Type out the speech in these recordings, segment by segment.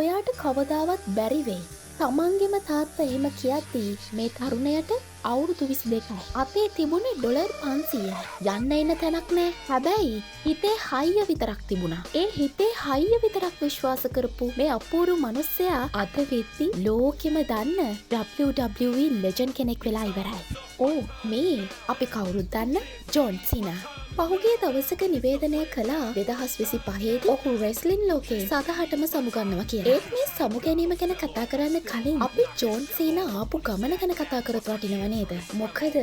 ඔයාට කවදාවත් බැරි වෙයි. තමන්ගෙම තාත්තා එහෙම කියද්දී මේ තරුණයට අවුරුදු 22යි. අපේ තිබුණේ $500යි. යන්න එන්න තැනක් නෑ. හැබැයි හිතේ හයිය විතරක් තිබුණා. ඒ හිතේ හයිය විතරක් විශ්වාස කරපු මේ අපූර්ව මිනිස්සයා අද වෙද්දි ලෝකෙම දන්න WWE ලෙජන්ඩ් කෙනෙක් වෙලා ඉවරයි. ඕ මේ අපි කවුරුත් දන්න ජොන් සිනා. පහුගිය දවසක නිවේදනය කළා 2025දී ඔහු රෙස්ලින් ලෝකේ සදහටම සමුගන්නවා කියලා. ඒත් මේ සමුගැනීම ගැන කතා කරන්න කලින් අපි ජොන් සීනා ආපු ගමන ගැන කතා කරත් වටිනව නේද? මොකද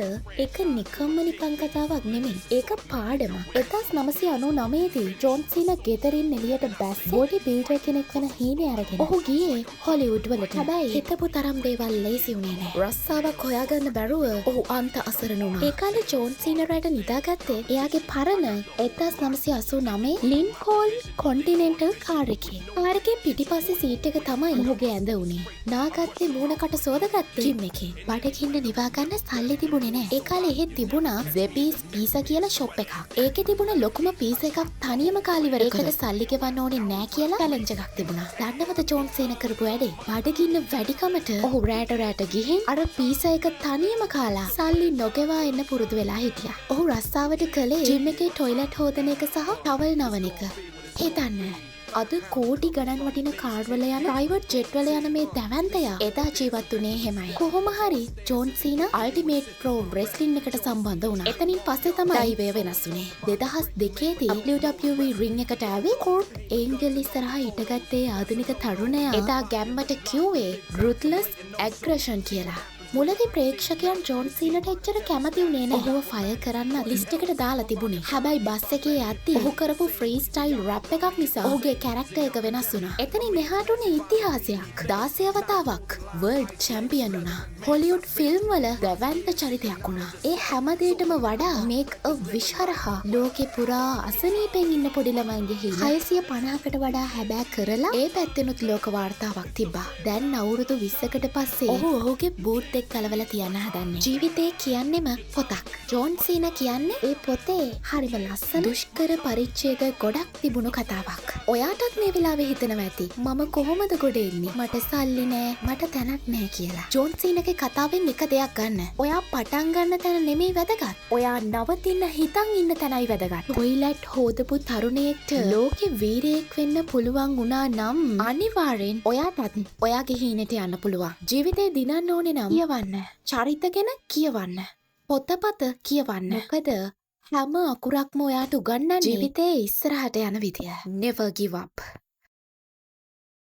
ඒක නිකම්ම නිකන් කතාවක් නෙමෙයි. ඒක පාඩම. 1999 දී ජොන් සීනා ගෙදරින් එළියට බැස් බොඩි බිල්ඩර් කෙනෙක් වෙන හීනේ අරගෙන ඔහු ගියේ හොලිවුඩ් වලට. හැබැයි හිතපු තරම් දේවල් ලේසි වුණේ නැහැ. රස්සාවක් හොයාගන්න බැරුව ඔහු අන්ත අසරණ වුණා. ඒ කාලේ ජොන් සීනාට නිදාගත්තේ එයාගේ පරණ 1989 ලින්කෝල්න් කොන්ටිනෙන්ටල් කාර් එකේ. කාර් එකේ පිටිපස්සේ සීට් එක තමයි ඔහුගේ ඇඳ උනේ. නාගත්තේ මූණකට සෝදගත්තේ ජිම් එකේ. බඩගින්න නිවා ගන්න සල්ලි තිබුණේ නැහැ. ඒ කාලේ එහෙත් තිබුණා ZEBI's පීසා කියලා ෂොප් එකක්. ඒකේ තිබුණ ලොකුම පීසා එකක් තනියම කාලිවර කරලා ඒකට සල්ලි ගෙවන්න ඕනේ නැහැ කියලා චැලෙන්ජ් එකක් තිබුණා. දන්නවද ජොන් සීනා කරපු වැඩේ? බඩගින්න වැඩිකමට ඔහු රැට ගිහින් අර පීසා එක තනියම කාලා සල්ලි නොගෙවා එන්න පුරුදු වෙලා හිටියා. ඔහු රස්සාවට කළේ ජිම් එකේ ටොයිලට් හොදන එක සහ ටවල් නවන එක. හිතන්න අද කෝටි ගණන් වටින කාර් වල යන ප්‍රයිවට් ජෙට් වල යන මේ දැවැන්තයා එදා ජීවත් වුණේ එහෙමයි. කොහොම හරි John Cena ultimate pro wrestling එකට සම්බන්ධ වුණා. එතනින් පස්සේ තමයි ඩයිවය වෙනස් වුණේ. 2002 දී WWE රින් එකට ආවේ කෝට් ඒන්ජල් ඉස්සරහා හිටගත්තේ ආධුනික තරුණයා එදා ගැම්මට කිව්වේ රුත්ලස් ඇග්‍රෙෂන් කියලා. මුලදී ප්‍රේක්ෂකයන් ජොන් සීනාට එච්චර කැමති වුණේ නැහැ. ඔහුව ෆයර් කරන්න ලිස්ට් එකට දාලා තිබුණේ. හැබැයි බස් එකේ යද්දී ඔහු කරපු ෆ්‍රී ස්ටයිල් රැප් එකක් නිසා ඔහුගේ කැරක්ටර් එක වෙනස් වුණා. එතනින් එහාට උනේ ඉතිහාසයක්. 16 වතාවක් වර්ල්ඩ් චැම්පියන් වුණා. හොලිවුඩ් ෆිල්ම් වල දැවැන්ත චරිතයක් වුණා. ඒ හැමදේටම වඩා මේක් අ විෂ් හරහා ලෝකේ පුරා අසනීපෙන් ඉන්න පොඩි ළමයින්ගේ හිල 650කට වඩා හැබෑ කරලා ඒ පැත්තෙනුත් ලෝක වාර්තාවක් තිබ්බා. දැන් අවුරුදු 20කට පස්සේ ඔහු ඔහුගේ බූට් කලවල තියන්න හදන්නේ. ජීවිතේ කියන්නෙම පොතක්. ජොන් සීනා කියන්නේ ඒ පොතේ හරිම ලස්සන දුෂ්කර පරිච්ඡේද ගොඩක් තිබුණු කතාවක්. ඔයාටත් මේ වෙලාවේ හිතනවා ඇති මම කොහොමද ගොඩ එන්නේ? මට සල්ලි නෑ, මට තැනක් නෑ කියලා. ජොන් සීනාගේ කතාවෙන් එක දෙයක් ගන්න. ඔයා පටන් ගන්න තැන නෙමෙයි වැදගත්. ඔයා නවතින්න හිතන් ඉන්න තැනයි වැදගත්. ටොයිලට් හොදපු තරුණයෙක්ට ලෝකෙ වීරයෙක් වෙන්න පුළුවන් වුණා නම් අනිවාර්යෙන් ඔයාටත් ඔයාගේ හීනෙට යන්න පුළුවන්. ජීවිතේ දිනන්න ඕනේ නම් චරිත ගැන කියවන්න. පොතපත කියවන්න. මොකද හැම අකුරක්ම ඔයාට උගන්වන්නේ ජීවිතේ ඉස්සරහට යන විදිය. Never give up.